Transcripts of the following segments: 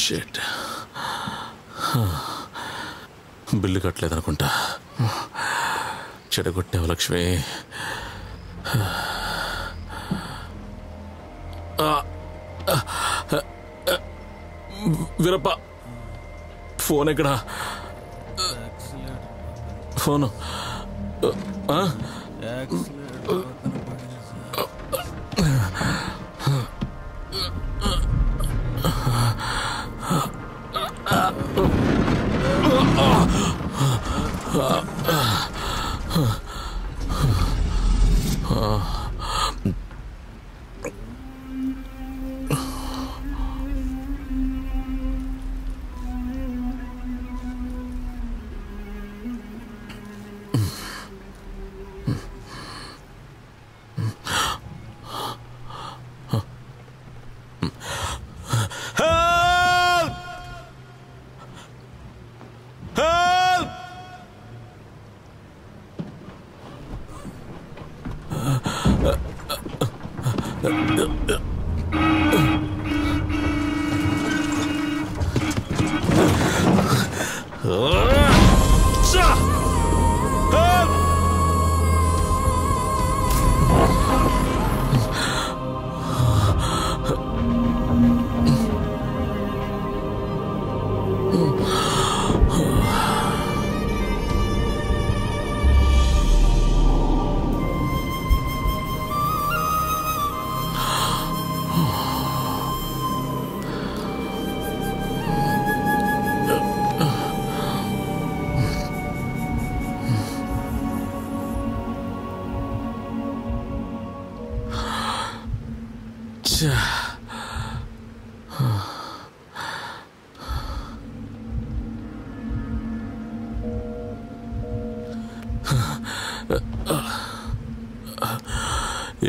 Shit, bill కట్టలేదనుకుంటా. చెడగొట్టావు Lakshmi. Veerappa, phone ఎక్కడా? ఫోను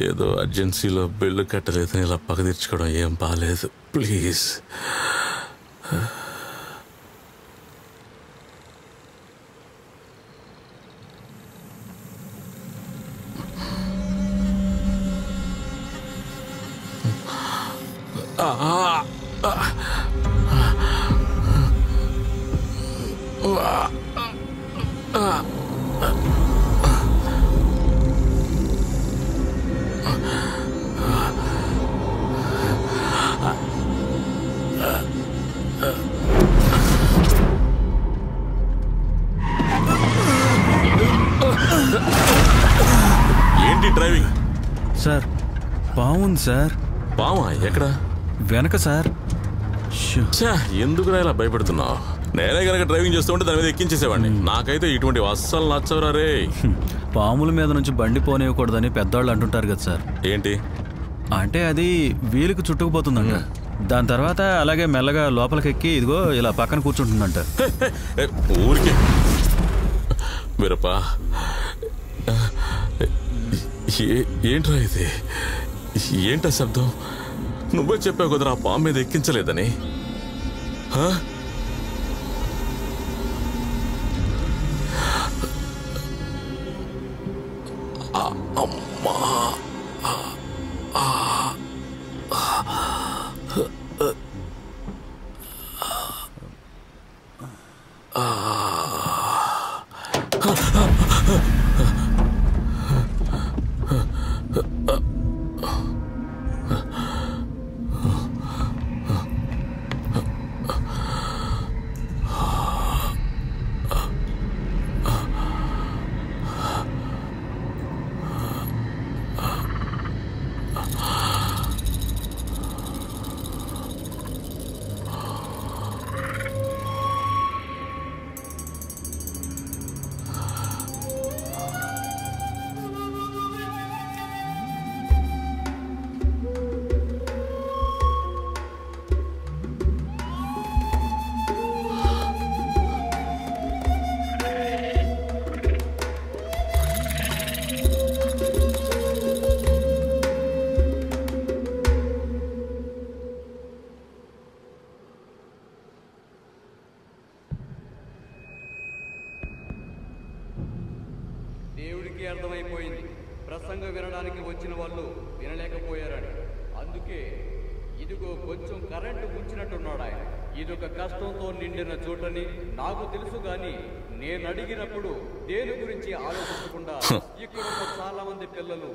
ఏదో అర్జెన్సీలో బిల్లు కట్టలేదని ఇలా పగ తీర్చుకోవడం ఏం బాలేదు. ప్లీజ్. ఏంటి డ్రైవింగ్? సార్ బాగుంది సార్. పామా? ఎక్కడ? వెనక సార్. ఎందుకురా ఇలా భయపెడుతున్నావు? నేనే కనుక డ్రైవింగ్ చేస్తూ ఉంటే దాని మీద ఎక్కించేసేవాడిని. నాకైతే ఇటువంటి అస్సలు నచ్చవురా రే. పాముల మీద నుంచి బండి పోనివ్వకూడదని పెద్దవాళ్ళు అంటుంటారు కదా సార్. ఏంటి అంటే అది వీలుకు చుట్టుకుపోతుందంట. దాని తర్వాత అలాగే మెల్లగా లోపలికి ఎక్కి ఇదిగో ఇలా పక్కన కూర్చుంటుందంట. ఊరికే వీరప్ప, ఏంట్రా ఇది? ఏంటా శబ్దం? నువ్వే చెప్పావు కదరా పాము మీద ఎక్కించలేదని. అమ్మా, అర్థమైపోయింది ప్రసంగం వినడానికి వచ్చిన వాళ్ళు వినలేకపోయారని. అందుకే ఇదిగో కొంచెం కరెంటు ఉంచినట్టున్నాడు ఆయన. ఇదొక కష్టంతో నిండిన చోటని నాకు తెలుసు, కానీ నేను అడిగినప్పుడు దేని గురించి ఆలోచించకుండా ఇక్కడ చాలా మంది పిల్లలు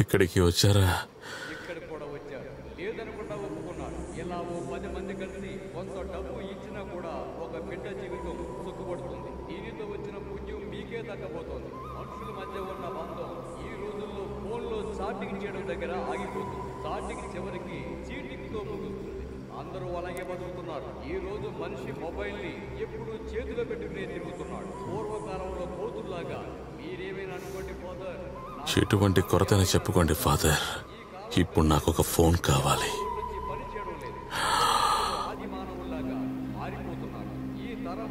ఇక్కడికి వచ్చారా? ఇక్కడ కూడా వచ్చారు. లేదనుకుంటా ఒప్పుకున్నారు. ఇలా ఓ 10 మంది కలిసి కొంత డబ్బు ఇచ్చినా కూడా ఒక బిడ్డ జీవితం సుఖపడుతుంది. దీనితో వచ్చిన పుణ్యం మీకే దక్కబోతోంది. మనుషుల మధ్య ఉన్న బంధం ఈ రోజుల్లో ఫోన్లో చాటింగ్ చేయడం దగ్గర ఆగిపోతుంది. చాటింగ్ చివరికి చీటింగ్తో ముగుస్తుంది. అందరూ అలాగే బతుకుతున్నారు. ఈ రోజు మనిషి మొబైల్ని ఎప్పుడు చేతిలో పెట్టుకునే తిరుగుతున్నాడు. పూర్వకాలంలో కోతుల్లాగా. మీరేమైనా అనుకోండి ఫాదర్, ఎటువంటి కొరతని చెప్పుకోండి ఫాదర్. ఇప్పుడు నాకు ఒక ఫోన్ కావాలి. పని చేయడం లేదు. ఆది మానవుల్లాగా మారిపోతున్నారు. ఈ తరం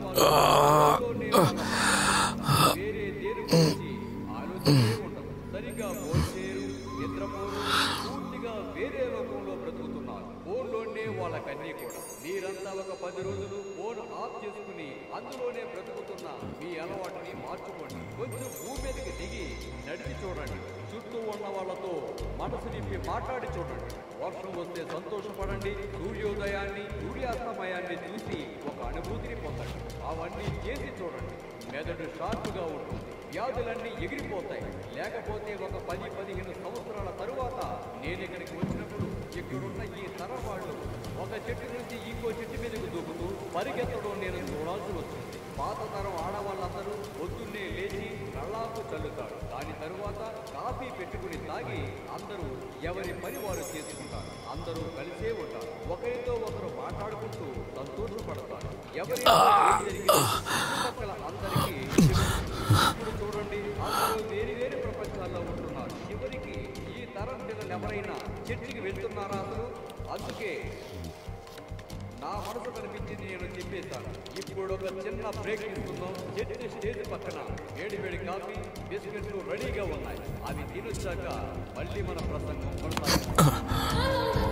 వేరే దేని గురించి ఆలోచనే ఉండదు. సరిగా భోంచేరు, నిద్రపోరు, పూర్తిగా వేరే లోకంలో బ్రతుకుతున్నారు. ఫోన్లోనే వాళ్ళకన్నీ కూడా. మీరంతా ఒక 10 రోజులు ఫోన్ ఆఫ్ చేసుకుని అందులోనే బ్రతుకుతున్న మీ అలవాటుని మార్చుకోండి. కొంచెం భూమి మీదకి దిగి నడిచి చూడండి. చుట్టూ ఉన్న వాళ్ళతో మనసు నింపి మాట్లాడి చూడండి. వర్షం వస్తే సంతోషపడండి. సూర్యోదయాన్ని, సూర్యాస్తమయాన్ని చూసి ఒక అనుభూతిని పొందండి. అవన్నీ చేసి చూడండి. మెదడు షార్ప్గా ఉంటుంది. వ్యాధులన్నీ ఎగిరిపోతాయి. లేకపోతే ఒక 10-15 సంవత్సరాల తరువాత నేను ఇక్కడికి వచ్చినప్పుడు ఇక్కడున్న ఈ తరం వాళ్ళు ఒక చెట్టు నుంచి ఇంకో చెట్టు మీదకు దూకుతూ పరిగెత్తడం నేను చూడాల్సి వస్తుంది. పాత తరం ఆడవాళ్ళందరూ పొద్దున్నే లేచి కళ్ళాకు చల్లుతారు. దాని తరువాత కాఫీ పెట్టుకుని తాగి అందరూ ఎవరి పని వారు చేసుకుంటారు. అందరూ కలిసే ఉంటారు. ఒకరితో ఒకరు మాట్లాడుకుంటూ సంతోషపడతారు. ఎవరి చుట్టుపక్కల అందరికీ ఇప్పుడు చూడండి, అందరూ వేరు వేరు ప్రపంచాల్లో ఉంటున్నారు. చివరికి ఈ తరం పిల్లలు ఎవరైనా చర్చికి వెళ్తున్నారా అసలు? అందుకే నా మనసు కనిపించింది, నేను చెప్పేశాను. ఇప్పుడు ఒక చిన్న బ్రేక్ తీసుకుందాం. చర్చి స్టేజ్ పక్కన వేడి కాఫీ, బిస్కెట్లు రెడీగా ఉన్నాయి. అవి తినొచ్చాక మళ్ళీ మన ప్రసంగం కొనసాగుతుంది.